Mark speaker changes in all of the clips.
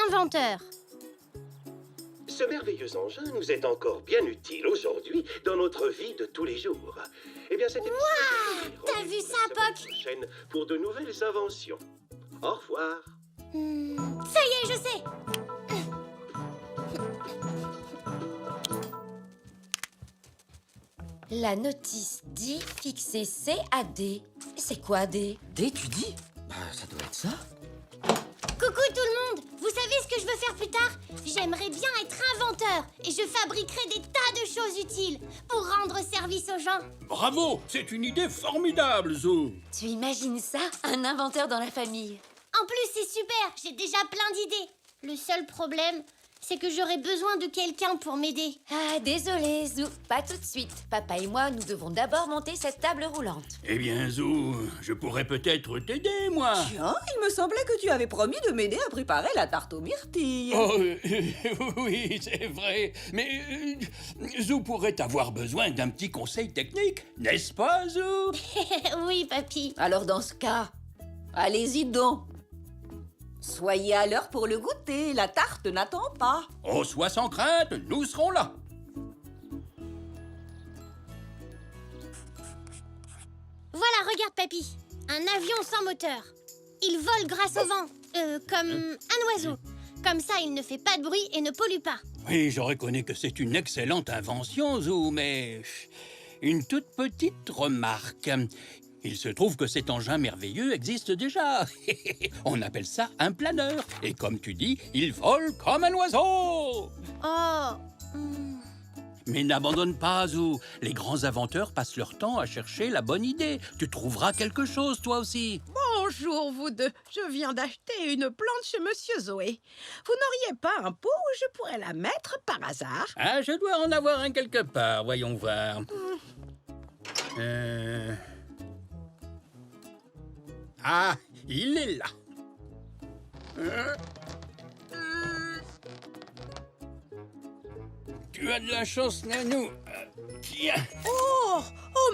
Speaker 1: inventeur.
Speaker 2: Ce merveilleux engin nous est encore bien utile aujourd'hui dans notre vie de tous les jours. Eh bien, c'était...
Speaker 1: Waouh! T'as vu ça, Poc?
Speaker 2: Prochaine pour de nouvelles inventions. Au revoir.
Speaker 1: Ça y est, je sais.
Speaker 3: La notice dit fixer C à D. C'est quoi D?
Speaker 4: D, tu dis? Bah, ça doit être ça.
Speaker 1: Coucou tout le monde! Vous savez ce que je veux faire plus tard? J'aimerais bien être inventeur et je fabriquerai des tas de choses utiles pour rendre service aux gens.
Speaker 5: Bravo! C'est une idée formidable, Zou!
Speaker 3: Tu imagines ça? Un inventeur dans la famille.
Speaker 1: En plus, c'est super, j'ai déjà plein d'idées. Le seul problème, c'est que j'aurais besoin de quelqu'un pour m'aider.
Speaker 3: Ah, désolé, Zou. Pas tout de suite. Papa et moi, nous devons d'abord monter cette table roulante.
Speaker 5: Eh bien, Zou, je pourrais peut-être t'aider, moi!
Speaker 4: Tiens, il me semblait que tu avais promis de m'aider à préparer la tarte aux myrtilles.
Speaker 5: Oh, oui, c'est vrai. Mais Zou pourrait avoir besoin d'un petit conseil technique, n'est-ce pas, Zou?
Speaker 1: Oui, papy.
Speaker 4: Alors dans ce cas, allez-y donc. Soyez à l'heure pour le goûter, la tarte n'attend pas.
Speaker 5: Oh, sois sans crainte, nous serons là.
Speaker 1: Voilà, regarde, papy. Un avion sans moteur. Il vole grâce au vent, comme un oiseau. Comme ça, il ne fait pas de bruit et ne pollue pas.
Speaker 5: Oui, je reconnais que c'est une excellente invention, Zou, mais une toute petite remarque. Il se trouve que cet engin merveilleux existe déjà. On appelle ça un planeur. Et comme tu dis, il vole comme un oiseau.
Speaker 1: Oh.
Speaker 5: Mais n'abandonne pas, Zou. Les grands inventeurs passent leur temps à chercher la bonne idée. Tu trouveras quelque chose, toi aussi.
Speaker 6: Bonjour, vous deux. Je viens d'acheter une plante chez Monsieur Zoé. Vous n'auriez pas un pot où je pourrais la mettre par hasard?
Speaker 5: Ah, je dois en avoir un quelque part. Voyons voir. Ah, il est là. Tu as de la chance, Nanou. Tiens.
Speaker 6: Oh,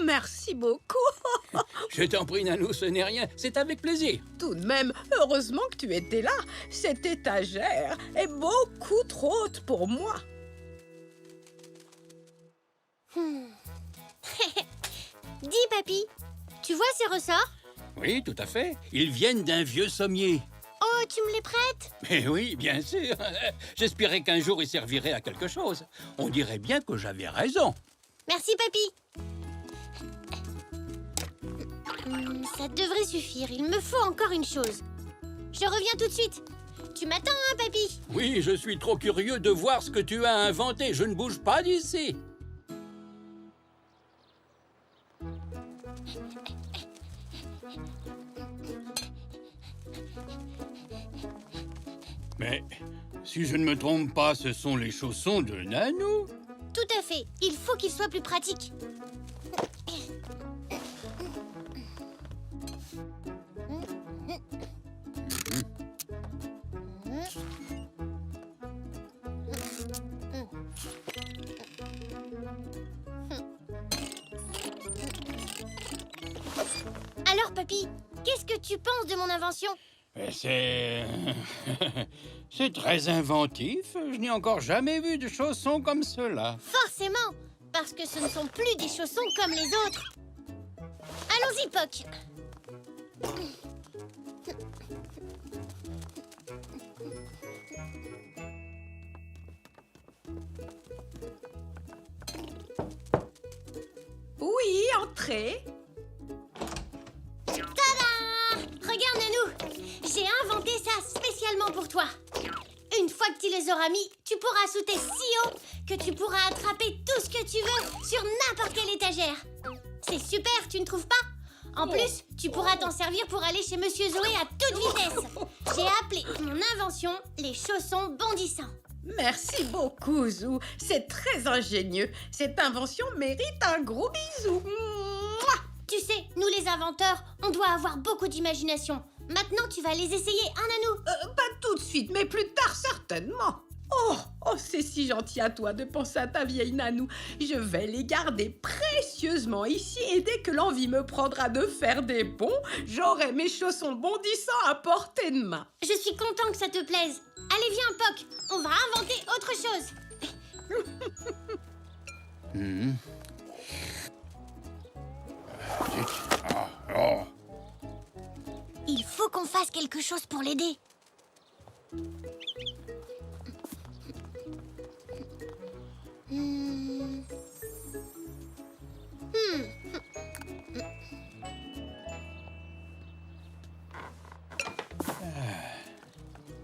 Speaker 6: merci beaucoup.
Speaker 5: Je t'en prie, Nanou, ce n'est rien. C'est avec plaisir.
Speaker 6: Tout de même, heureusement que tu étais là. Cette étagère est beaucoup trop haute pour moi.
Speaker 1: Dis, papy, tu vois ces ressorts?
Speaker 5: Oui, tout à fait. Ils viennent d'un vieux sommier.
Speaker 1: Oh, tu me les prêtes?
Speaker 5: Mais oui, bien sûr. J'espérais qu'un jour ils serviraient à quelque chose. On dirait bien que j'avais raison.
Speaker 1: Merci, papy. Ça devrait suffire. Il me faut encore une chose. Je reviens tout de suite. Tu m'attends, hein, papy?
Speaker 5: Oui, je suis trop curieux de voir ce que tu as inventé. Je ne bouge pas d'ici. Mais si je ne me trompe pas, ce sont les chaussons de Nanou.
Speaker 1: Tout à fait. Il faut qu'ils soient plus pratiques. Alors, papy, qu'est-ce que tu penses de mon invention?
Speaker 5: C'est... c'est très inventif. Je n'ai encore jamais vu de chaussons comme ceux-là.
Speaker 1: Forcément, parce que ce ne sont plus des chaussons comme les autres. Allons-y, Poc.
Speaker 4: Oui, entrez.
Speaker 1: Tada! Regarde, Nanou, j'ai inventé ça spécialement pour toi. Une fois que tu les auras mis, tu pourras sauter si haut que tu pourras attraper tout ce que tu veux sur n'importe quelle étagère. C'est super, tu ne trouves pas? En plus, tu pourras t'en servir pour aller chez Monsieur Zoé à toute vitesse. J'ai appelé mon invention les chaussons bondissants.
Speaker 6: Merci beaucoup, Zou. C'est très ingénieux. Cette invention mérite un gros bisou. Mouah!
Speaker 1: Tu sais, nous les inventeurs, on doit avoir beaucoup d'imagination. Maintenant, tu vas les essayer, hein, Nanou?
Speaker 6: Pas tout de suite, mais plus tard certainement. Oh, c'est si gentil à toi de penser à ta vieille Nanou. Je vais les garder précieusement ici et dès que l'envie me prendra de faire des bonds, j'aurai mes chaussons bondissants à portée de main.
Speaker 1: Je suis content que ça te plaise. Allez, viens, Poc. On va inventer autre chose. Il faut qu'on fasse quelque chose pour l'aider.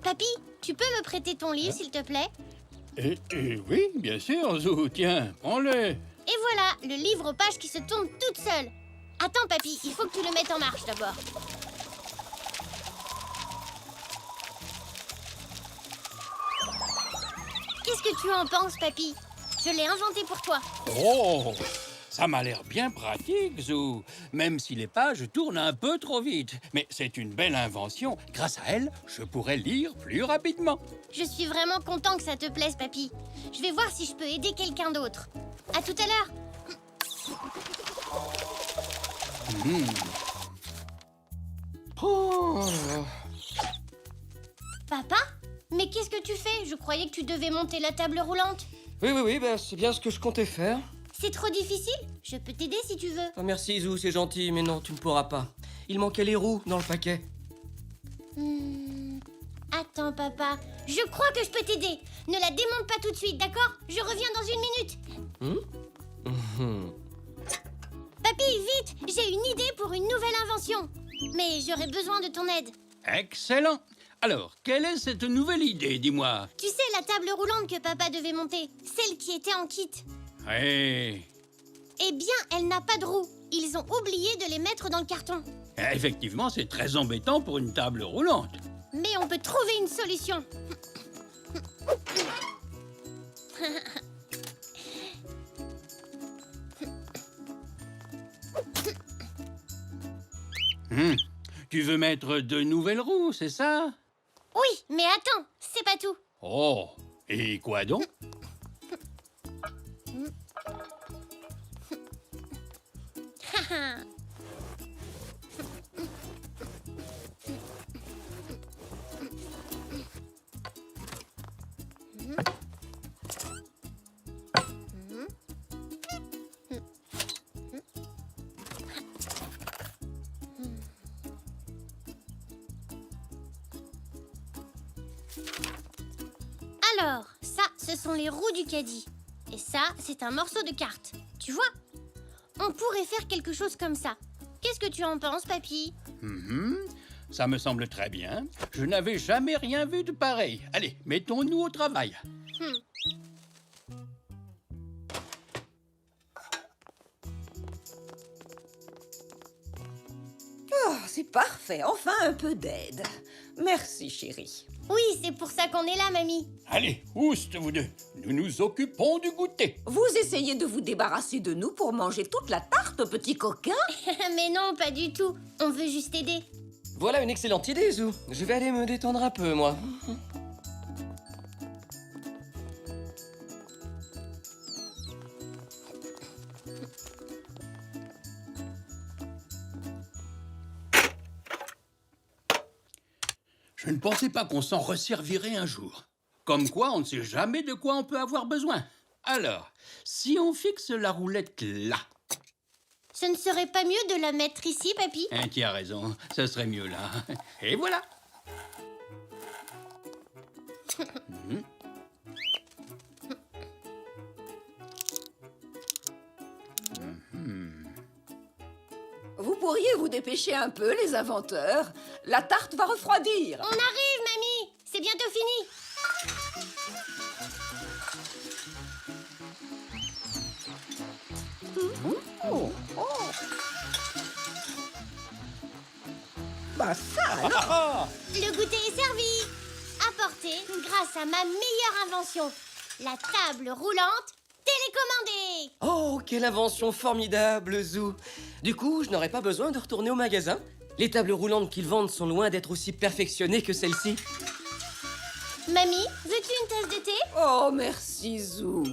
Speaker 1: Papy, tu peux me prêter ton livre, s'il te plaît?
Speaker 5: Oui, bien sûr, Zou. Tiens, prends-le.
Speaker 1: Et voilà, le livre aux pages qui se tourne toute seule. Attends, papy, il faut que tu le mettes en marche d'abord. Qu'est-ce que tu en penses, papy? Je l'ai inventé pour toi.
Speaker 5: Oh, ça m'a l'air bien pratique, Zou. Même si les pages tournent un peu trop vite. Mais c'est une belle invention. Grâce à elle, je pourrais lire plus rapidement.
Speaker 1: Je suis vraiment content que ça te plaise, papy. Je vais voir si je peux aider quelqu'un d'autre. À tout à l'heure.
Speaker 7: Oh.
Speaker 1: Papa? Mais qu'est-ce que tu fais? Je croyais que tu devais monter la table roulante.
Speaker 7: Oui, bah, c'est bien ce que je comptais faire.
Speaker 1: C'est trop difficile? Je peux t'aider si tu veux.
Speaker 7: Ah, merci, Zou, c'est gentil, mais non, tu ne pourras pas. Il manquait les roues dans le paquet.
Speaker 1: Attends, papa. Je crois que je peux t'aider. Ne la démonte pas tout de suite, d'accord? Je reviens dans une minute. Papy, vite! J'ai une idée pour une nouvelle invention. Mais j'aurais besoin de ton aide.
Speaker 5: Excellent. Alors, quelle est cette nouvelle idée, dis-moi?
Speaker 1: Tu sais, la table roulante que papa devait monter, celle qui était en kit.
Speaker 5: Oui.
Speaker 1: Eh bien, elle n'a pas de roues. Ils ont oublié de les mettre dans le carton.
Speaker 5: Effectivement, c'est très embêtant pour une table roulante.
Speaker 1: Mais on peut trouver une solution.
Speaker 5: Tu veux mettre de nouvelles roues, c'est ça?
Speaker 1: Oui, mais attends, c'est pas tout.
Speaker 5: Oh, et quoi donc?
Speaker 1: Alors, ça, ce sont les roues du caddie. Et ça, c'est un morceau de carte. Tu vois? On pourrait faire quelque chose comme ça. Qu'est-ce que tu en penses, papy?
Speaker 5: Ça me semble très bien. Je n'avais jamais rien vu de pareil. Allez, mettons-nous au travail.
Speaker 4: Oh, c'est parfait, enfin un peu d'aide. Merci, chérie.
Speaker 1: Oui, c'est pour ça qu'on est là, mamie.
Speaker 5: Allez, ouste, vous deux. Nous nous occupons du goûter.
Speaker 4: Vous essayez de vous débarrasser de nous pour manger toute la tarte, petit coquin?
Speaker 1: Mais non, pas du tout. On veut juste aider.
Speaker 7: Voilà une excellente idée, Zou. Je vais aller me détendre un peu, moi.
Speaker 5: Je ne pensais pas qu'on s'en resservirait un jour. Comme quoi, on ne sait jamais de quoi on peut avoir besoin. Alors, si on fixe la roulette là...
Speaker 1: Ce ne serait pas mieux de la mettre ici, papy?
Speaker 5: Tu as raison, ce serait mieux là. Et voilà.
Speaker 4: Vous pourriez vous dépêcher un peu, les inventeurs. La tarte va refroidir.
Speaker 1: On arrive, mamie. C'est bientôt fini.
Speaker 6: Bah ça alors.
Speaker 1: Le goûter est servi. Apporté grâce à ma meilleure invention. La table roulante télécommandée.
Speaker 7: Oh, quelle invention formidable, Zou. Du coup, je n'aurai pas besoin de retourner au magasin. Les tables roulantes qu'ils vendent sont loin d'être aussi perfectionnées que celle-ci.
Speaker 1: Mamie, veux-tu une tasse de thé?
Speaker 4: Oh, merci, Zou.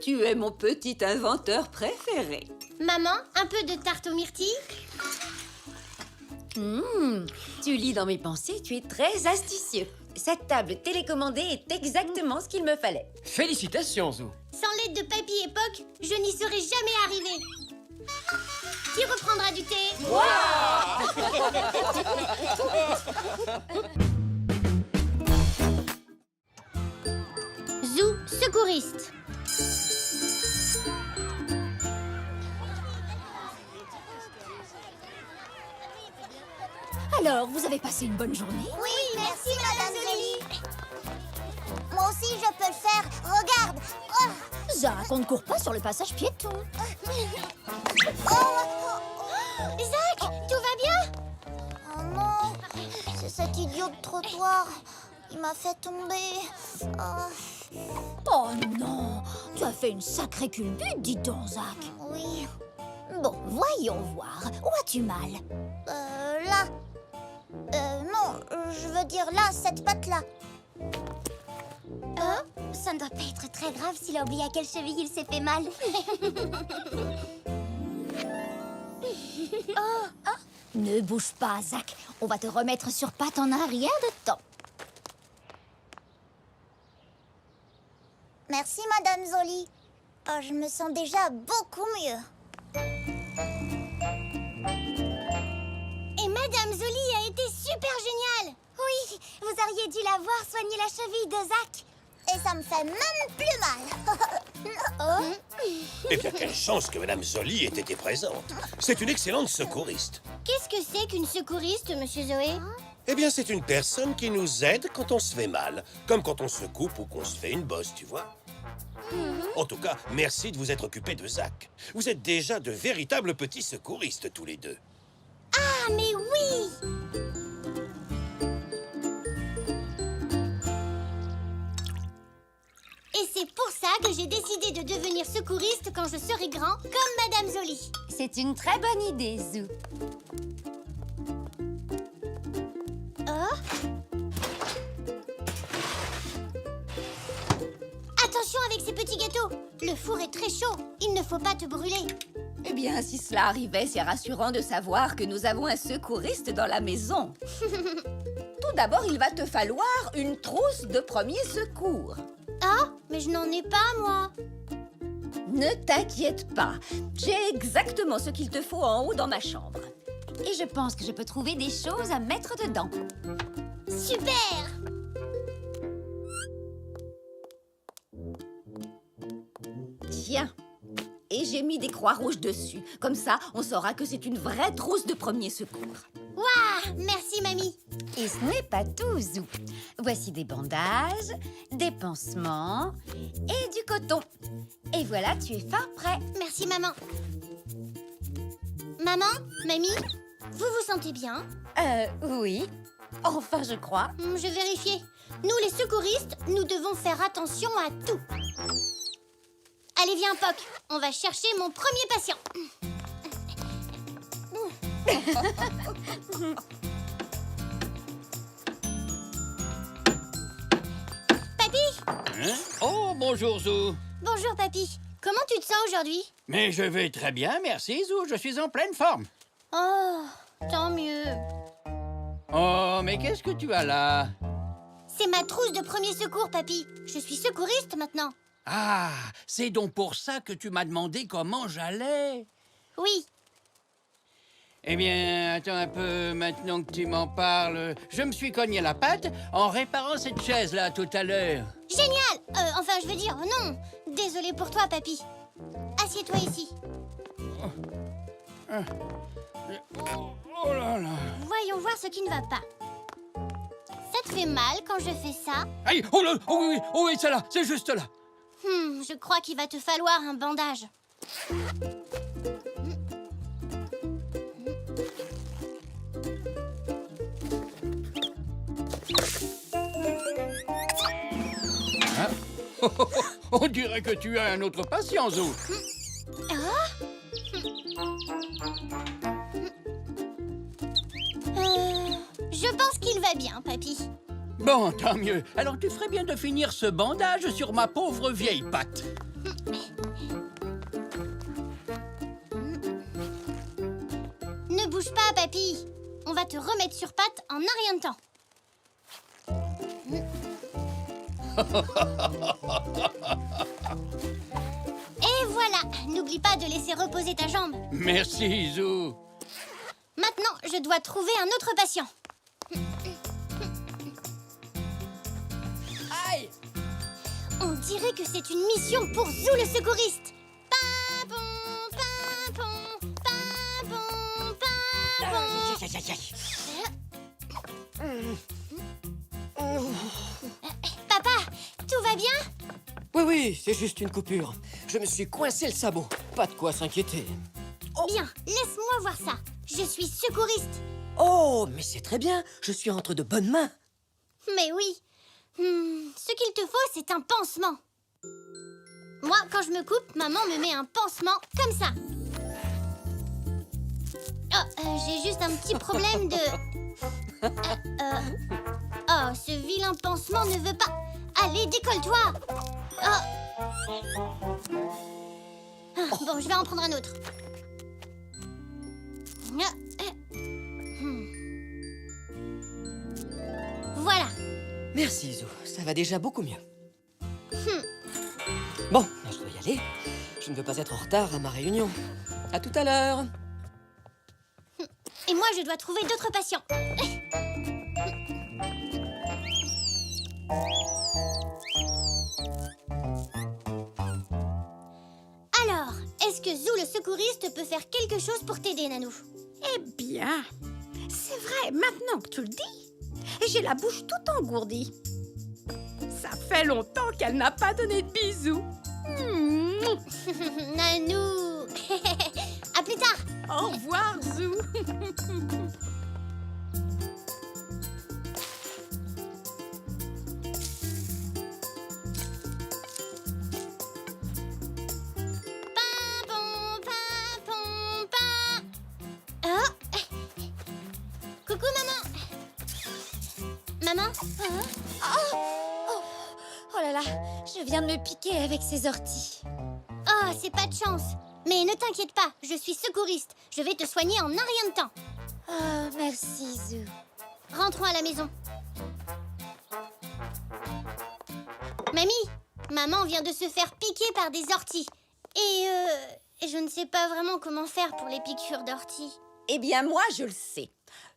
Speaker 4: Tu es mon petit inventeur préféré.
Speaker 1: Maman, un peu de tarte aux myrtilles?
Speaker 3: Tu lis dans mes pensées, tu es très astucieux. Cette table télécommandée est exactement ce qu'il me fallait.
Speaker 7: Félicitations, Zou.
Speaker 1: Sans l'aide de Papy et Poc, je n'y serais jamais arrivée. Qui reprendra du thé? Zou, secouriste.
Speaker 8: Alors, vous avez passé une bonne journée?
Speaker 9: Oui, merci, Madame Zoli. Moi aussi, je peux le faire. Regarde. Oh.
Speaker 8: Zach, on ne court pas sur le passage piéton.
Speaker 1: Zach, tout va bien?
Speaker 9: Oh non, c'est cet idiot de trottoir. Il m'a fait tomber. Oh,
Speaker 8: Oh non, tu as fait une sacrée culbute, dis donc, Zach.
Speaker 9: oui.
Speaker 8: Bon, voyons voir. Où as-tu mal?
Speaker 9: Là. Non, je veux dire là, cette patte-là.
Speaker 1: Ça ne doit pas être très grave s'il a oublié à quelle cheville il s'est fait mal.
Speaker 8: Ne bouge pas, Zach. On va te remettre sur pattes en un rien de temps.
Speaker 9: Merci, Madame Zoli. Oh, je me sens déjà beaucoup mieux.
Speaker 1: Et Madame Zoli a été super géniale.
Speaker 9: Oui, vous auriez dû la voir soigner la cheville de Zach. Et ça me fait même plus mal.
Speaker 2: Eh bien, quelle chance que Madame Zoli ait été présente. C'est une excellente secouriste.
Speaker 1: Qu'est-ce que c'est qu'une secouriste, Monsieur Zoé?
Speaker 2: Eh bien, c'est une personne qui nous aide quand on se fait mal. Comme quand on se coupe ou qu'on se fait une bosse, tu vois. En tout cas, merci de vous être occupé de Zach. Vous êtes déjà de véritables petits secouristes, tous les deux.
Speaker 1: Ah, mais oui! Et c'est pour ça que j'ai décidé de devenir secouriste quand je serai grand, comme Madame Zoli.
Speaker 3: C'est une très bonne idée, Zou.
Speaker 1: Attention avec ces petits gâteaux. Le four est très chaud. Il ne faut pas te brûler.
Speaker 4: Eh bien, si cela arrivait, c'est rassurant de savoir que nous avons un secouriste dans la maison. Tout d'abord, il va te falloir une trousse de premier secours.
Speaker 1: Ah, mais je n'en ai pas, moi.
Speaker 4: Ne t'inquiète pas, j'ai exactement ce qu'il te faut en haut dans ma chambre.
Speaker 3: Et je pense que je peux trouver des choses à mettre dedans.
Speaker 1: Super!
Speaker 4: Tiens, et j'ai mis des croix rouges dessus. Comme ça, on saura que c'est une vraie trousse de premier secours.
Speaker 1: Waouh! Merci, mamie.
Speaker 3: Et ce n'est pas tout, Zou. Voici des bandages, des pansements et du coton. Et voilà, tu es fin prêt.
Speaker 1: Merci, maman. Maman, mamie, vous vous sentez bien?
Speaker 3: Oui. Enfin, je crois.
Speaker 1: Je vérifiais. Nous, les secouristes, nous devons faire attention à tout. Allez, viens, Poc. On va chercher mon premier patient. Papy!
Speaker 5: Hein? Oh, bonjour, Zou.
Speaker 1: Bonjour, Papy. Comment tu te sens aujourd'hui?
Speaker 5: Mais je vais très bien, merci, Zou. Je suis en pleine forme.
Speaker 1: Oh, tant mieux.
Speaker 5: Oh, mais qu'est-ce que tu as là?
Speaker 1: C'est ma trousse de premier secours, Papy. Je suis secouriste maintenant.
Speaker 5: Ah, c'est donc pour ça que tu m'as demandé comment j'allais.
Speaker 1: Oui.
Speaker 5: Eh bien, attends un peu, maintenant que tu m'en parles. Je me suis cogné la patte en réparant cette chaise-là tout à l'heure.
Speaker 1: Génial! Enfin, je veux dire, non. Désolée pour toi, Papy. Assieds-toi ici.
Speaker 5: Oh là là.
Speaker 1: Voyons voir ce qui ne va pas. Ça te fait mal quand je fais ça?
Speaker 5: Aïe, oh là, oh oui, c'est là, c'est juste là.
Speaker 1: Je crois qu'il va te falloir un bandage.
Speaker 5: On dirait que tu as un autre patient, Zou.
Speaker 1: Je pense qu'il va bien, Papy.
Speaker 5: Bon, tant mieux. Alors tu ferais bien de finir ce bandage sur ma pauvre vieille patte.
Speaker 1: Ne bouge pas, papy. On va te remettre sur pattes en un rien de temps. Et voilà. N'oublie pas de laisser reposer ta jambe.
Speaker 5: Merci, Zou.
Speaker 1: Maintenant, je dois trouver un autre patient.
Speaker 7: Aïe!
Speaker 1: On dirait que c'est une mission pour Zou le secouriste. Pimpon, pimpon, pimpon, pimpon.
Speaker 7: Aïe, aïe, aïe.
Speaker 1: Papa, tout va bien?
Speaker 7: Oui, oui, c'est juste une coupure. Je me suis coincé le sabot. Pas de quoi s'inquiéter.
Speaker 1: Bien, laisse-moi voir ça. Je suis secouriste.
Speaker 7: Oh, mais c'est très bien. Je suis entre de bonnes mains.
Speaker 1: Mais oui. Ce qu'il te faut, c'est un pansement. Moi, quand je me coupe, maman me met un pansement comme ça. Oh, j'ai juste un petit problème de... Oh, ce vilain pansement ne veut pas... Allez, décolle-toi. Bon, je vais en prendre un autre. Voilà.
Speaker 7: Merci, Zou. Ça va déjà beaucoup mieux. Bon, je dois y aller. Je ne veux pas être en retard à ma réunion. À tout à l'heure.
Speaker 1: Et moi, je dois trouver d'autres patients. Alors, est-ce que Zou le secouriste peut faire quelque chose pour t'aider, Nanou?
Speaker 6: Eh bien, c'est vrai, maintenant que tu le dis, j'ai la bouche toute engourdie. Ça fait longtemps qu'elle n'a pas donné de bisous.
Speaker 1: Nanou. À plus tard.
Speaker 6: Au revoir, Zou.
Speaker 1: Pimpon, pimpon, pim. Oh. Coucou, maman. Maman?
Speaker 3: Oh là là, je viens de me piquer avec ces orties.
Speaker 1: Oh, c'est pas de chance. Mais ne t'inquiète pas, je suis secouriste. Je vais te soigner en un rien de temps.
Speaker 3: Oh, merci, Zou.
Speaker 1: Rentrons à la maison. Mamie, maman vient de se faire piquer par des orties. Et je ne sais pas vraiment comment faire pour les piqûres d'orties.
Speaker 4: Eh bien, moi, je le sais.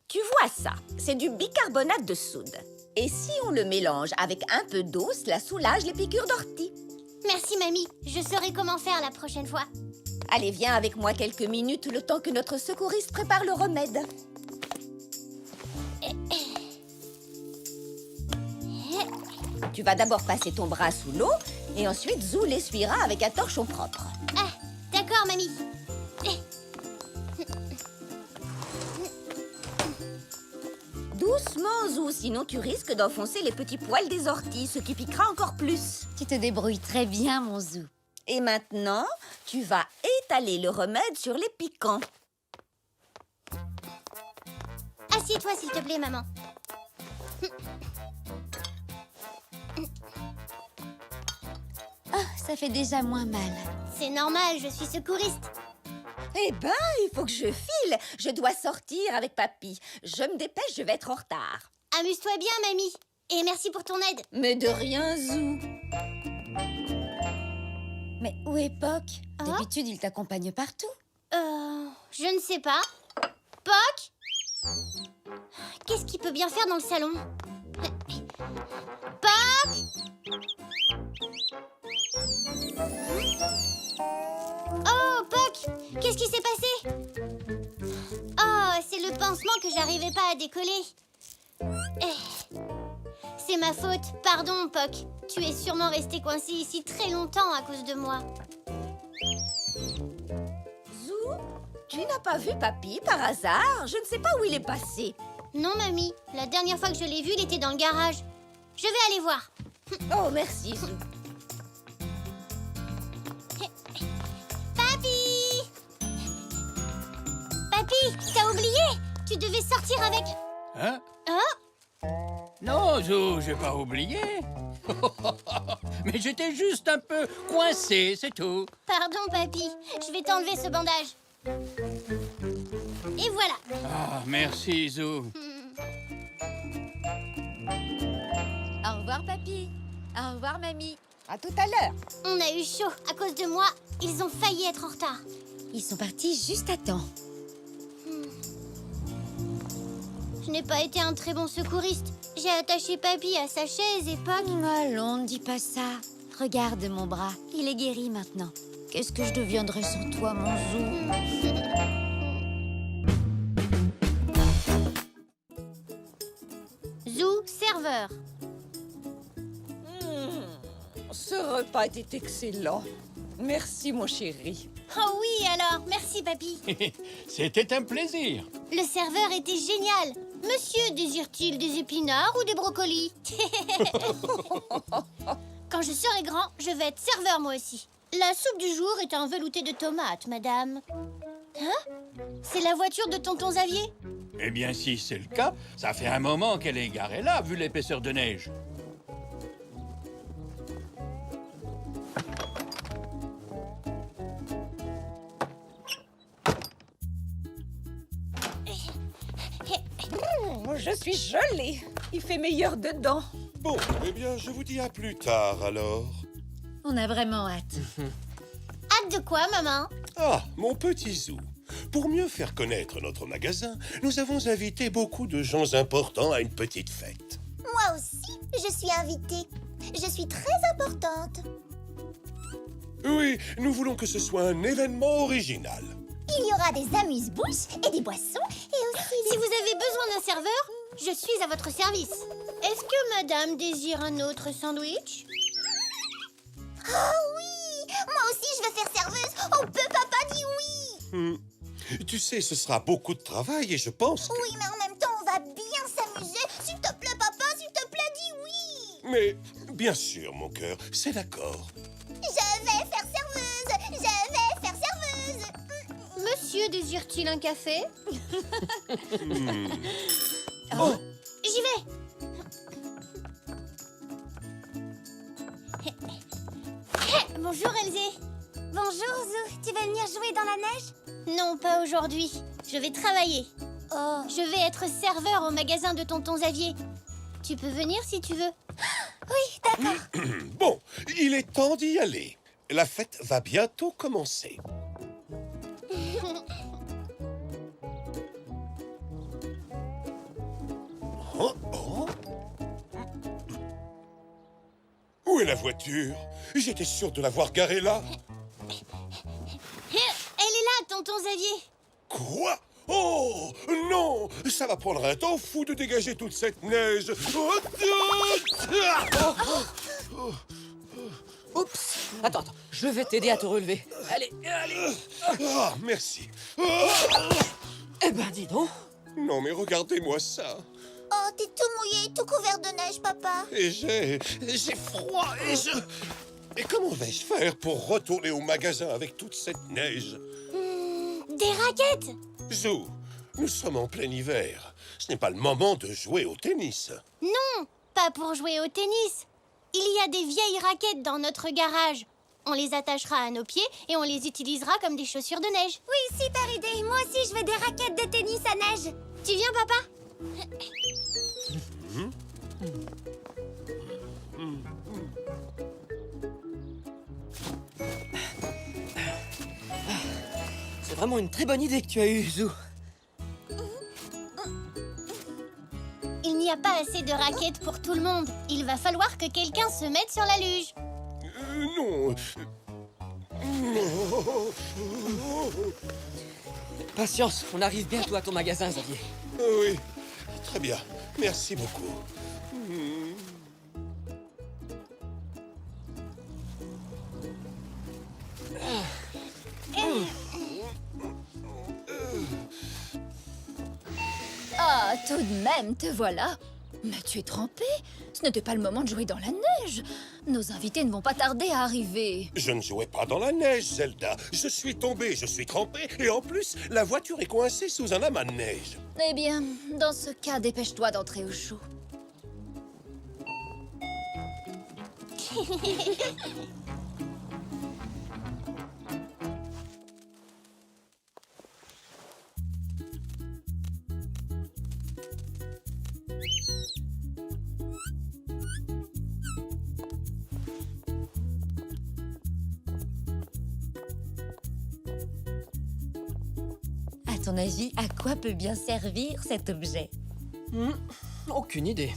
Speaker 4: Tu vois ça, c'est du bicarbonate de soude. Et si on le mélange avec un peu d'eau, cela soulage les piqûres d'ortie.
Speaker 1: Merci, mamie. Je saurai comment faire la prochaine fois.
Speaker 4: Allez, viens avec moi quelques minutes, le temps que notre secouriste prépare le remède. Tu vas d'abord passer ton bras sous l'eau, et ensuite Zou l'essuiera avec un torchon propre.
Speaker 1: Ah, d'accord, mamie.
Speaker 4: Doucement, Zou, sinon tu risques d'enfoncer les petits poils des orties, ce qui piquera encore plus.
Speaker 3: Tu te débrouilles très bien, mon Zou.
Speaker 4: Et maintenant, tu vas étaler le remède sur les piquants.
Speaker 1: Assieds-toi, s'il te plaît, maman.
Speaker 3: Ah, ça fait déjà moins mal.
Speaker 1: C'est normal, je suis secouriste.
Speaker 4: Eh ben, il faut que je file. Je dois sortir avec papy. Je me dépêche, je vais être en retard.
Speaker 1: Amuse-toi bien, mamie. Et merci pour ton aide.
Speaker 4: Mais de rien, Zou.
Speaker 3: Mais où est Poc?
Speaker 1: Ah?
Speaker 3: D'habitude, il t'accompagne partout.
Speaker 1: Je ne sais pas. Poc? Qu'est-ce qu'il peut bien faire dans le salon? Poc? Oh, Poc! Qu'est-ce qui s'est passé? Oh, c'est le pansement que j'arrivais pas à décoller. C'est ma faute. Pardon, Poc. Tu es sûrement resté coincé ici très longtemps à cause de moi.
Speaker 4: Zou, tu n'as pas vu papy par hasard? Je ne sais pas où il est passé.
Speaker 1: Non, mamie. La dernière fois que je l'ai vu, il était dans le garage. Je vais aller voir.
Speaker 4: Oh, merci, Zou.
Speaker 1: Papy! Papy, t'as oublié? Tu devais sortir avec...
Speaker 5: Hein?
Speaker 1: Oh?
Speaker 5: Non, Zou, j'ai pas oublié. Mais j'étais juste un peu coincé, c'est tout.
Speaker 1: Pardon, papy. Je vais t'enlever ce bandage. Et voilà.
Speaker 5: Ah, merci, Zou.
Speaker 3: Au revoir, papy. Au revoir, mamie.
Speaker 4: À tout à l'heure.
Speaker 1: On a eu chaud. À cause de moi, ils ont failli être en retard.
Speaker 3: Ils sont partis juste à temps.
Speaker 1: Je n'ai pas été un très bon secouriste. J'ai attaché papy à sa chaise et Puck...
Speaker 3: Allons, ne dis pas ça. Regarde mon bras, il est guéri maintenant. Qu'est-ce que je deviendrais sans toi, mon Zou?
Speaker 1: Zou, serveur.
Speaker 4: Ce repas était excellent. Merci, mon chéri.
Speaker 1: Oh oui, alors. Merci, papy.
Speaker 5: C'était un plaisir.
Speaker 1: Le serveur était génial. Monsieur, désire-t-il des épinards ou des brocolis? Quand je serai grand, je vais être serveur moi aussi. La soupe du jour est un velouté de tomates, madame. Hein? C'est la voiture de tonton Xavier?
Speaker 5: Eh bien, si c'est le cas, ça fait un moment qu'elle est garée là, vu l'épaisseur de neige.
Speaker 4: Je suis gelée. Il fait meilleur dedans.
Speaker 2: Bon, eh bien, je vous dis à plus tard, alors.
Speaker 3: On a vraiment hâte.
Speaker 1: Hâte de quoi, maman?
Speaker 2: Ah, mon petit Zou. Pour mieux faire connaître notre magasin, nous avons invité beaucoup de gens importants à une petite fête.
Speaker 9: Moi aussi, je suis invitée. Je suis très importante.
Speaker 2: Oui, nous voulons que ce soit un événement original.
Speaker 9: Il y aura des amuse-bouches et des boissons et aussi
Speaker 1: Si vous avez besoin d'un serveur, je suis à votre service. Est-ce que madame désire un autre sandwich?
Speaker 9: Oh oui! Moi aussi, je veux faire serveuse. On peut, papa dit oui.
Speaker 2: Tu sais, ce sera beaucoup de travail et je pense que...
Speaker 9: Oui, mais en même temps, on va bien s'amuser. S'il te plaît, papa, s'il te plaît, dis oui.
Speaker 2: Mais, bien sûr, mon cœur, c'est d'accord.
Speaker 9: Je vais faire serveuse. Je vais faire serveuse.
Speaker 1: Monsieur désire-t-il un café?
Speaker 2: Oh,
Speaker 1: J'y vais. Bonjour, Elzé.
Speaker 9: Bonjour, Zou. Tu veux venir jouer dans la neige?
Speaker 1: Non, pas aujourd'hui. Je vais travailler.
Speaker 9: Oh.
Speaker 1: Je vais être serveur au magasin de tonton Xavier. Tu peux venir si tu veux.
Speaker 9: Oui, d'accord.
Speaker 2: bon, il est temps d'y aller. La fête va bientôt commencer. Oh, oh. Où est la voiture? J'étais sûr de la voir garée là.
Speaker 1: Elle est là, tonton Xavier.
Speaker 2: Quoi? Oh non! Ça va prendre un temps fou de dégager toute cette neige.
Speaker 7: Oups! Attends, je vais t'aider à te relever. Allez, allez!
Speaker 2: Ah, merci.
Speaker 7: Eh ben, dis donc!
Speaker 2: Non, mais regardez-moi ça.
Speaker 9: Oh, t'es tout mouillé, tout couvert de neige, papa.
Speaker 2: Et j'ai froid et je... Et comment vais-je faire pour retourner au magasin avec toute cette neige?
Speaker 1: Des raquettes.
Speaker 2: Zou, nous sommes en plein hiver. Ce n'est pas le moment de jouer au tennis.
Speaker 1: Non, pas pour jouer au tennis. Il y a des vieilles raquettes dans notre garage. On les attachera à nos pieds et on les utilisera comme des chaussures de neige.
Speaker 9: Oui, super idée. Moi aussi, je veux des raquettes de tennis à neige.
Speaker 1: Tu viens, papa?
Speaker 7: C'est vraiment une très bonne idée que tu as eue, Zou.
Speaker 1: Il n'y a pas assez de raquettes pour tout le monde. Il va falloir que quelqu'un se mette sur la luge.
Speaker 2: Non.
Speaker 7: Patience, on arrive bientôt à ton magasin, Xavier.
Speaker 2: Oui, très bien. Merci beaucoup.
Speaker 8: Ah, tout de même, te voilà. Mais tu es trempé. Ce n'était pas le moment de jouer dans la neige. Nos invités ne vont pas tarder à arriver.
Speaker 2: Je ne jouais pas dans la neige, Zelda. Je suis tombé, je suis trempé, et en plus, la voiture est coincée sous un amas de neige.
Speaker 8: Eh bien, dans ce cas, dépêche-toi d'entrer au chaud.
Speaker 3: À ton avis, à quoi peut bien servir cet objet?
Speaker 7: Aucune idée.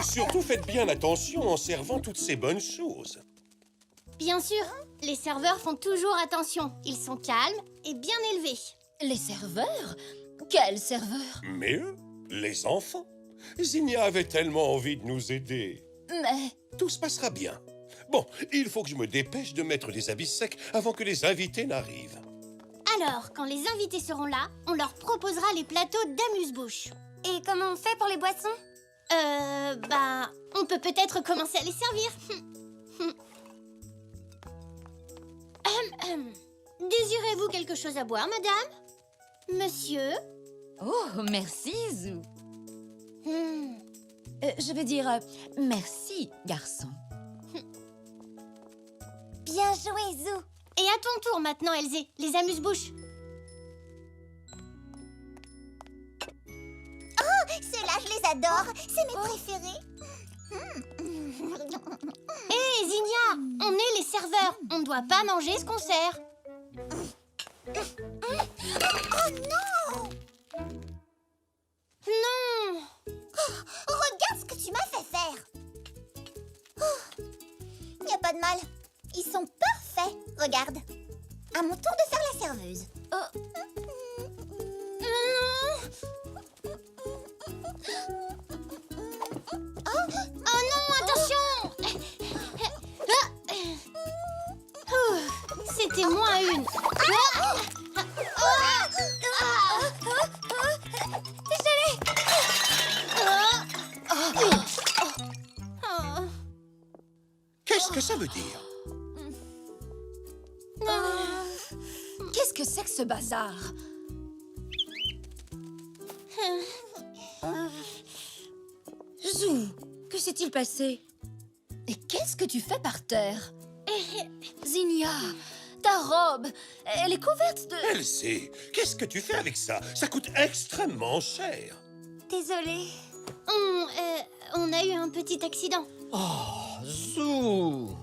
Speaker 2: Surtout faites bien attention en servant toutes ces bonnes choses.
Speaker 1: Bien sûr, les serveurs font toujours attention. Ils sont calmes et bien élevés.
Speaker 8: Les serveurs? Quels serveurs?
Speaker 2: Mais eux, les enfants, Zinnia avait tellement envie de nous aider.
Speaker 8: Mais...
Speaker 2: Tout se passera bien. Bon, il faut que je me dépêche de mettre des habits secs avant que les invités n'arrivent.
Speaker 1: Alors, quand les invités seront là, on leur proposera les plateaux d'amuse-bouche.
Speaker 9: Et comment on fait pour les boissons?
Speaker 1: On peut peut-être commencer à les servir. Désirez-vous quelque chose à boire, madame? Monsieur?
Speaker 3: Oh, merci, Zou. Je veux dire, merci, garçon.
Speaker 9: Bien joué, Zou.
Speaker 1: Et à ton tour maintenant, Elzé, les amuse-bouches.
Speaker 9: Oh, ceux-là, je les adore. C'est mes préférés.
Speaker 1: Hé, Zinnia, on est les serveurs. On ne doit pas manger ce qu'on sert.
Speaker 9: Oh non!
Speaker 1: Non!
Speaker 9: Regarde ce que tu m'as fait faire. Il n'y a pas de mal. Ils sont parfaits. Regarde. À mon tour de faire la serveuse.
Speaker 1: Oh non, attention! C'était moins une.
Speaker 2: Qu'est-ce que ça veut dire?
Speaker 8: Qu'est-ce que c'est que ce bazar?
Speaker 3: Zou, que s'est-il passé?
Speaker 8: Et qu'est-ce que tu fais par terre? Zinnia, ta robe, elle est couverte de...
Speaker 2: Elsie, qu'est-ce que tu fais avec ça? Ça coûte extrêmement cher.
Speaker 9: Désolée.
Speaker 1: On a eu un petit accident.
Speaker 7: Oh, Zou!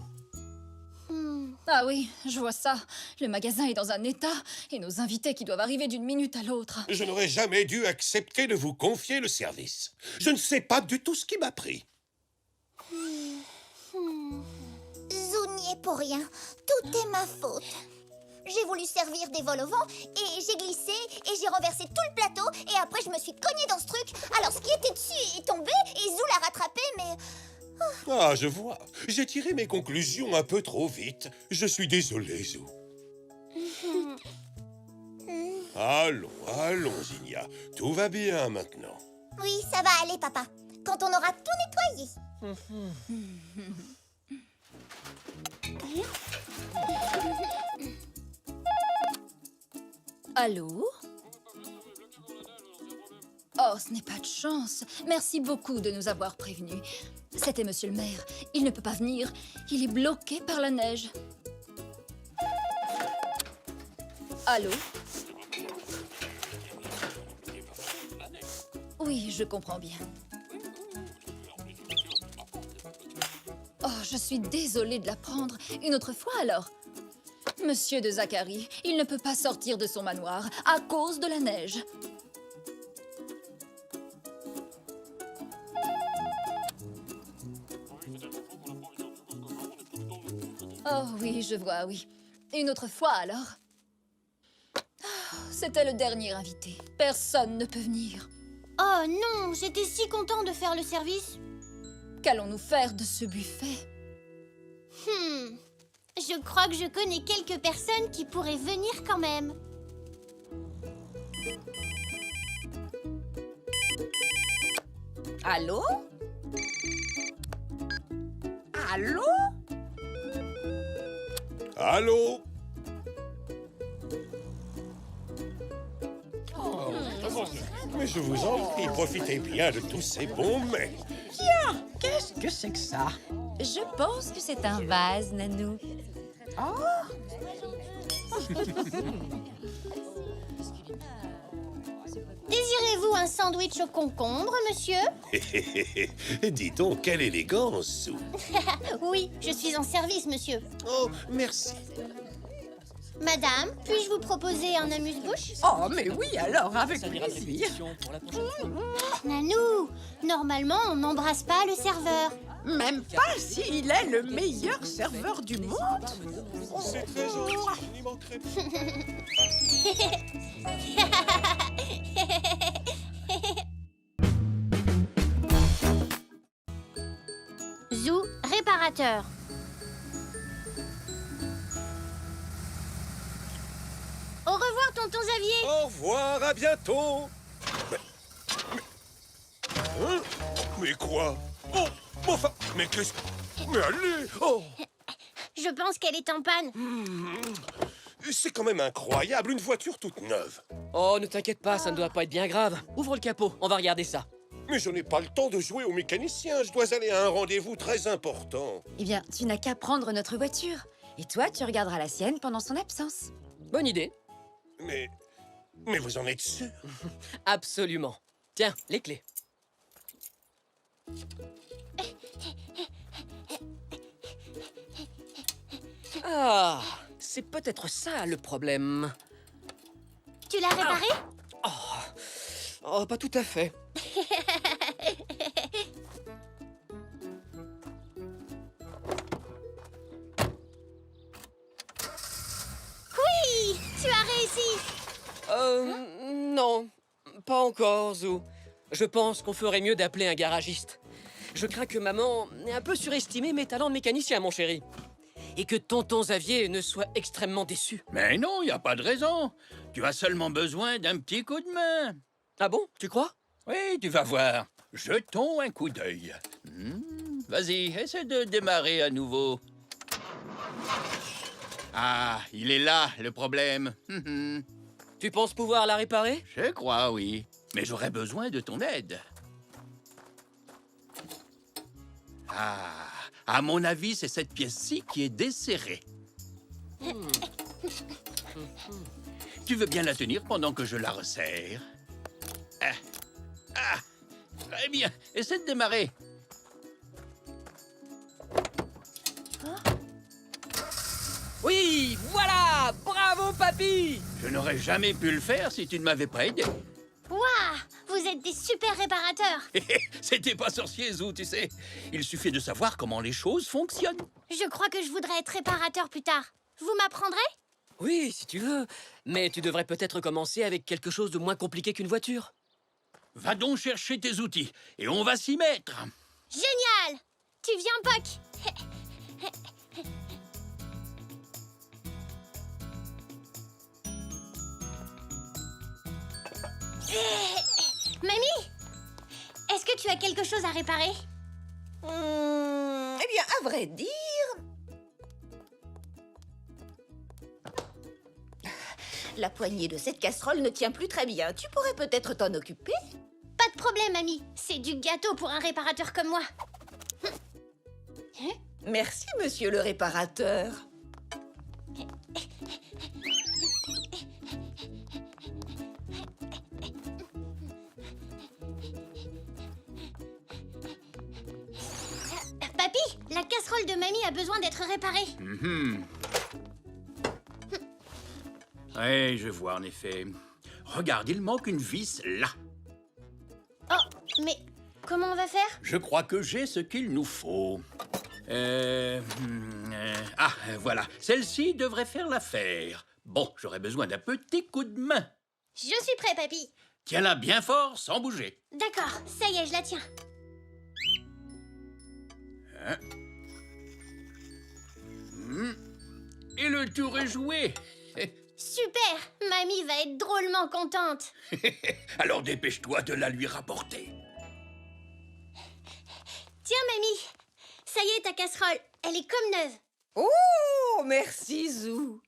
Speaker 8: Ah oui, je vois ça. Le magasin est dans un état et nos invités qui doivent arriver d'une minute à l'autre.
Speaker 2: Je n'aurais jamais dû accepter de vous confier le service. Je ne sais pas du tout ce qui m'a pris.
Speaker 9: Zou n'y est pour rien. Tout est ma faute. J'ai voulu servir des vols au vent et j'ai glissé et j'ai renversé tout le plateau et après je me suis cognée dans ce truc. Alors ce qui était dessus est tombé et Zou l'a rattrapé mais...
Speaker 2: Ah, je vois. J'ai tiré mes conclusions un peu trop vite. Je suis désolé, Zou. Allons, allons, Zinnia. Tout va bien maintenant.
Speaker 9: Oui, ça va aller, papa. Quand on aura tout nettoyé.
Speaker 8: Allô? Oh, ce n'est pas de chance. Merci beaucoup de nous avoir prévenus. C'était monsieur le maire. Il ne peut pas venir. Il est bloqué par la neige. Allô? Oui, je comprends bien. Oh, je suis désolée de l'apprendre. Une autre fois, alors? Monsieur de Zacharie, il ne peut pas sortir de son manoir à cause de la neige. Oh oui, je vois, oui. Une autre fois, alors? C'était le dernier invité. Personne ne peut venir.
Speaker 1: Oh non, j'étais si content de faire le service.
Speaker 8: Qu'allons-nous faire de ce buffet?
Speaker 1: Je crois que je connais quelques personnes qui pourraient venir quand même.
Speaker 4: Allô? Allô?
Speaker 2: Allô? Mais je vous en prie, profitez bien de tous ces bons mets.
Speaker 6: Qu'est-ce que c'est que ça?
Speaker 3: Je pense que c'est un vase, Nanou.
Speaker 1: Désirez-vous un sandwich au concombre, monsieur?
Speaker 2: Dis donc, quelle élégance, Sue.
Speaker 1: Oui, je suis en service, monsieur.
Speaker 2: Oh, merci.
Speaker 1: Madame, puis-je vous proposer un amuse-bouche?
Speaker 6: Oh, mais oui, alors, avec plaisir.
Speaker 1: Nanou, normalement, on n'embrasse pas le serveur.
Speaker 6: Même pas s'il est le meilleur serveur du monde.
Speaker 2: C'est très gentil, je n'y manquerai pas.
Speaker 1: Zou, réparateur. Au revoir, tonton Xavier.
Speaker 2: Au revoir, à bientôt. Hein? Mais quoi? Oh, enfin, mais qu'est-ce que... Mais allez! Oh!
Speaker 1: Je pense qu'elle est en panne.
Speaker 2: C'est quand même incroyable, une voiture toute neuve.
Speaker 7: Oh, ne t'inquiète pas, ça ne doit pas être bien grave. Ouvre le capot, on va regarder ça.
Speaker 2: Mais je n'ai pas le temps de jouer au mécanicien, je dois aller à un rendez-vous très important.
Speaker 3: Eh bien, tu n'as qu'à prendre notre voiture. Et toi, tu regarderas la sienne pendant son absence.
Speaker 7: Bonne idée.
Speaker 2: Mais vous en êtes sûr?
Speaker 7: Absolument. Tiens, les clés. Ah, c'est peut-être ça le problème.
Speaker 1: Tu l'as réparée?
Speaker 7: Oh, pas tout à fait.
Speaker 1: Oui, tu as réussi.
Speaker 7: Non, pas encore, Zou. Je pense qu'on ferait mieux d'appeler un garagiste. Je crains que maman ait un peu surestimé mes talents de mécanicien, mon chéri. Et que tonton Xavier ne soit extrêmement déçu.
Speaker 5: Mais non, il n'y a pas de raison. Tu as seulement besoin d'un petit coup de main.
Speaker 7: Ah bon, tu crois?
Speaker 5: Oui, tu vas voir. Jetons un coup d'œil. Vas-y, essaie de démarrer à nouveau. Ah, il est là, le problème.
Speaker 7: Tu penses pouvoir la réparer?
Speaker 5: Je crois, oui. Mais j'aurais besoin de ton aide. Ah, à mon avis, c'est cette pièce-ci qui est desserrée. Tu veux bien la tenir pendant que je la resserre? Très bien. Essaie de démarrer.
Speaker 7: Oui, voilà! Bravo, papy!
Speaker 5: Je n'aurais jamais pu le faire si tu ne m'avais pas aidé.
Speaker 1: Waouh, vous êtes des super réparateurs.
Speaker 5: C'était pas sorcier, Zou, tu sais. Il suffit de savoir comment les choses fonctionnent.
Speaker 1: Je crois que je voudrais être réparateur plus tard. Vous m'apprendrez?
Speaker 7: Oui, si tu veux. Mais tu devrais peut-être commencer avec quelque chose de moins compliqué qu'une voiture.
Speaker 5: Va donc chercher tes outils et on va s'y mettre.
Speaker 1: Génial! Tu viens, Puck? Mamie, est-ce que tu as quelque chose à réparer?
Speaker 4: Eh bien, à vrai dire... La poignée de cette casserole ne tient plus très bien. Tu pourrais peut-être t'en occuper?
Speaker 1: Pas de problème, mamie. C'est du gâteau pour un réparateur comme moi.
Speaker 4: Merci, monsieur le réparateur.
Speaker 1: Papy, la casserole de mamie a besoin d'être réparée.
Speaker 5: Oui, je vois en effet. Regarde, il manque une vis là.
Speaker 1: Oh, mais comment on va faire?
Speaker 5: Je crois que j'ai ce qu'il nous faut. Voilà. Celle-ci devrait faire l'affaire. Bon, j'aurais besoin d'un petit coup de main.
Speaker 1: Je suis prêt, papy.
Speaker 5: Tiens-la bien fort, sans bouger.
Speaker 1: D'accord, ça y est, je la tiens.
Speaker 5: Et le tour est joué.
Speaker 1: Super, mamie va être drôlement contente.
Speaker 5: Alors dépêche-toi de la lui rapporter.
Speaker 1: Tiens, mamie, ça y est, ta casserole, elle est comme neuve.
Speaker 4: Oh, merci, Zou.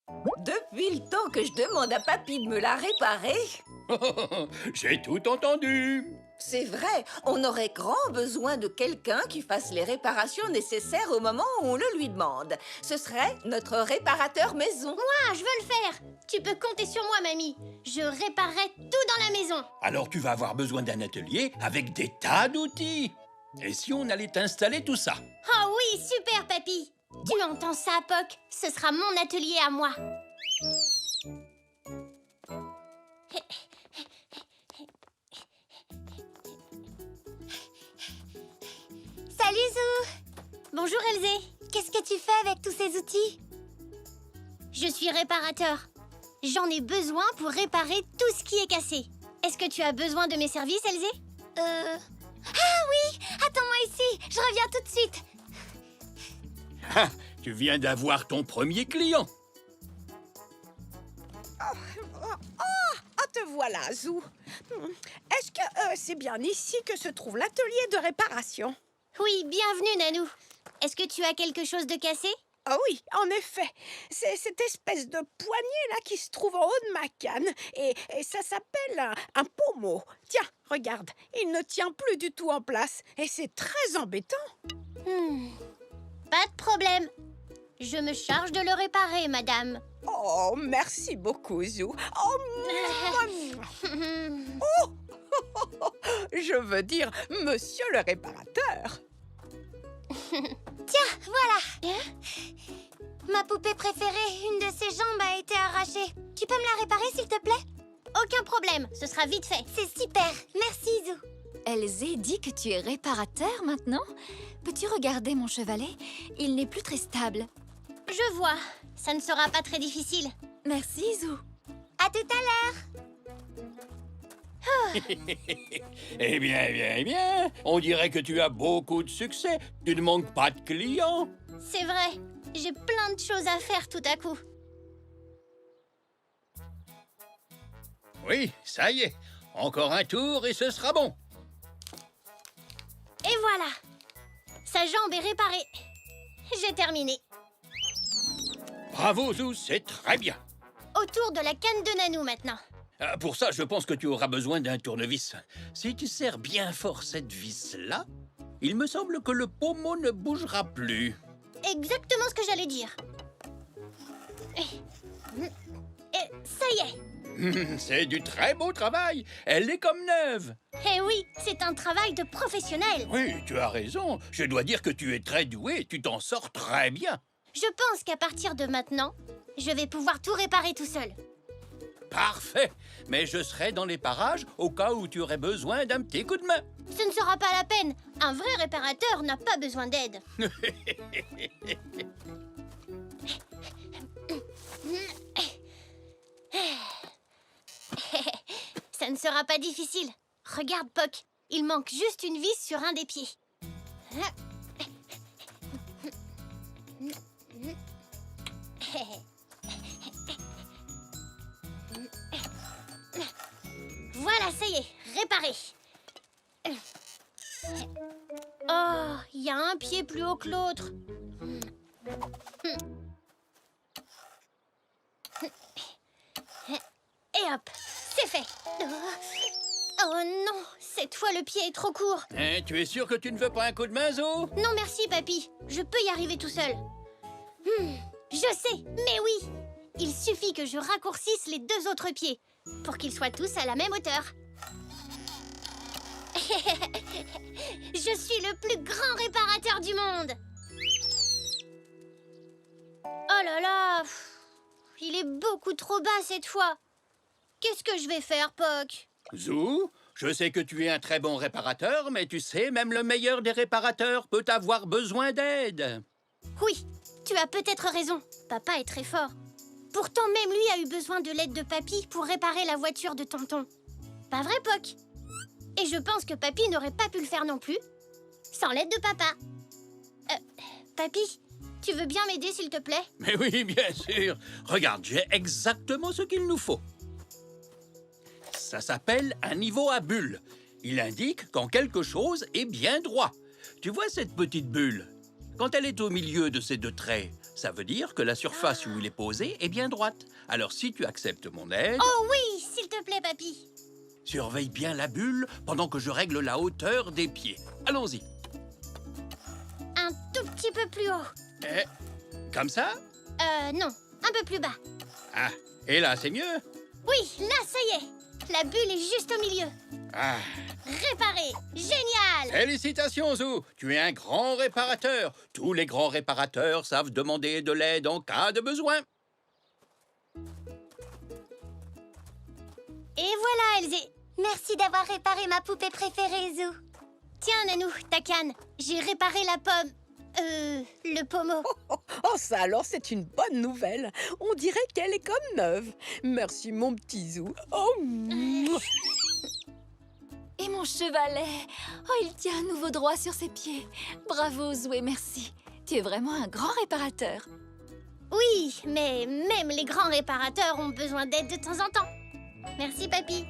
Speaker 4: Depuis le temps que je demande à Papy de me la réparer.
Speaker 5: J'ai tout entendu.
Speaker 4: C'est vrai, on aurait grand besoin de quelqu'un qui fasse les réparations nécessaires au moment où on le lui demande. Ce serait notre réparateur maison.
Speaker 1: Ah, je veux le faire. Tu peux compter sur moi, mamie. Je réparerai tout dans la maison.
Speaker 5: Alors tu vas avoir besoin d'un atelier avec des tas d'outils. Et si on allait t'installer tout ça?
Speaker 1: Oh oui, super, papy. Tu entends ça, Poc? Ce sera mon atelier à moi.
Speaker 9: Salut Zou!
Speaker 1: Bonjour, Elzé.
Speaker 9: Qu'est-ce que tu fais avec tous ces outils?
Speaker 1: Je suis réparateur. J'en ai besoin pour réparer tout ce qui est cassé. Est-ce que tu as besoin de mes services, Elzé?
Speaker 9: Ah oui! Attends-moi ici, je reviens tout de suite.
Speaker 5: Ah, tu viens d'avoir ton premier client.
Speaker 10: Ah, te voilà, Zou. Est-ce que c'est bien ici que se trouve l'atelier de réparation?
Speaker 1: Oui, bienvenue, Nanou. Est-ce que tu as quelque chose de cassé?
Speaker 10: Ah oui, en effet. C'est cette espèce de poignée-là qui se trouve en haut de ma canne. Et ça s'appelle un pommeau. Tiens, regarde, il ne tient plus du tout en place. Et c'est très embêtant.
Speaker 1: Pas de problème. Je me charge de le réparer, madame.
Speaker 10: Oh, merci beaucoup, Zou. Oh, je veux dire, monsieur le réparateur.
Speaker 9: Tiens, voilà. Ma poupée préférée, une de ses jambes a été arrachée. Tu peux me la réparer, s'il te plaît?
Speaker 1: Aucun problème, ce sera vite fait.
Speaker 9: C'est super. Merci, Zou.
Speaker 3: Elzé dit que tu es réparateur maintenant? Peux-tu regarder mon chevalet? Il n'est plus très stable.
Speaker 1: Je vois. Ça ne sera pas très difficile.
Speaker 3: Merci, Zou.
Speaker 9: À tout à l'heure.
Speaker 5: Eh bien, on dirait que tu as beaucoup de succès. Tu ne manques pas de clients.
Speaker 1: C'est vrai. J'ai plein de choses à faire tout à coup.
Speaker 5: Oui, ça y est. Encore un tour et ce sera bon.
Speaker 1: Et voilà. Sa jambe est réparée. J'ai terminé.
Speaker 5: Bravo, Zou, c'est très bien.
Speaker 1: Autour de la canne de Nanou maintenant.
Speaker 5: Pour ça, je pense que tu auras besoin d'un tournevis. Si tu serres bien fort cette vis-là, il me semble que le pommeau ne bougera plus.
Speaker 1: Exactement ce que j'allais dire. Et ça y est.
Speaker 5: C'est du très beau travail. Elle est comme neuve.
Speaker 1: Eh oui, c'est un travail de professionnel.
Speaker 5: Oui, tu as raison. Je dois dire que tu es très doué. Tu t'en sors très bien.
Speaker 1: Je pense qu'à partir de maintenant, je vais pouvoir tout réparer tout seul.
Speaker 5: Parfait. Mais je serai dans les parages au cas où tu aurais besoin d'un petit coup de main.
Speaker 1: Ce ne sera pas la peine. Un vrai réparateur n'a pas besoin d'aide. Ça ne sera pas difficile. Regarde, Poc. Il manque juste une vis sur un des pieds. Voilà, ça y est, réparé. Oh, il y a un pied plus haut que l'autre. Et hop, c'est fait. Oh non, cette fois le pied est trop court.
Speaker 5: Hein, tu es sûr que tu ne veux pas un coup de main, Zo?
Speaker 1: Non merci, papy. Je peux y arriver tout seul. Je sais, mais oui. Il suffit que je raccourcisse les deux autres pieds pour qu'ils soient tous à la même hauteur. Je suis le plus grand réparateur du monde. Oh là là, il est beaucoup trop bas cette fois. Qu'est-ce que je vais faire, Poc?
Speaker 5: Zou, je sais que tu es un très bon réparateur, mais tu sais, même le meilleur des réparateurs peut avoir besoin d'aide.
Speaker 1: Oui, tu as peut-être raison. Papa est très fort. Pourtant, même lui a eu besoin de l'aide de Papy pour réparer la voiture de Tonton. Pas vrai, Poc? Et je pense que Papy n'aurait pas pu le faire non plus, sans l'aide de Papa. Papy, tu veux bien m'aider, s'il te plaît?
Speaker 5: Mais oui, bien sûr. Regarde, j'ai exactement ce qu'il nous faut. Ça s'appelle un niveau à bulles. Il indique quand quelque chose est bien droit. Tu vois cette petite bulle? Quand elle est au milieu de ces deux traits, Ça veut dire que la surface où il est posé est bien droite. Alors si tu acceptes mon aide,
Speaker 1: Oh oui, s'il te plaît, papy.
Speaker 5: surveille bien la bulle pendant que je règle la hauteur des pieds. Allons-y.
Speaker 1: Un tout petit peu plus haut.
Speaker 5: Comme ça?
Speaker 1: Non, un peu plus bas.
Speaker 5: Ah, et là, c'est mieux?
Speaker 1: Oui, là, ça y est. La bulle est juste au milieu.
Speaker 5: Ah,
Speaker 1: Réparé. Génial.
Speaker 5: félicitations, Zou! Tu es un grand réparateur. Tous les grands réparateurs savent demander de l'aide en cas de besoin.
Speaker 1: Et voilà, Elzé.
Speaker 9: Merci d'avoir réparé ma poupée préférée, Zou.
Speaker 1: Tiens, Nanou, ta canne. J'ai réparé la pomme. Le pommeau.
Speaker 10: Oh, ça alors, c'est une bonne nouvelle. On dirait qu'elle est comme neuve. Merci, mon petit Zou. Oh, mouah.
Speaker 8: Et mon chevalet. Oh, il tient à nouveau droit sur ses pieds. Bravo, Zou, et merci. Tu es vraiment un grand réparateur.
Speaker 1: Oui, mais même les grands réparateurs ont besoin d'aide de temps en temps. Merci, papy.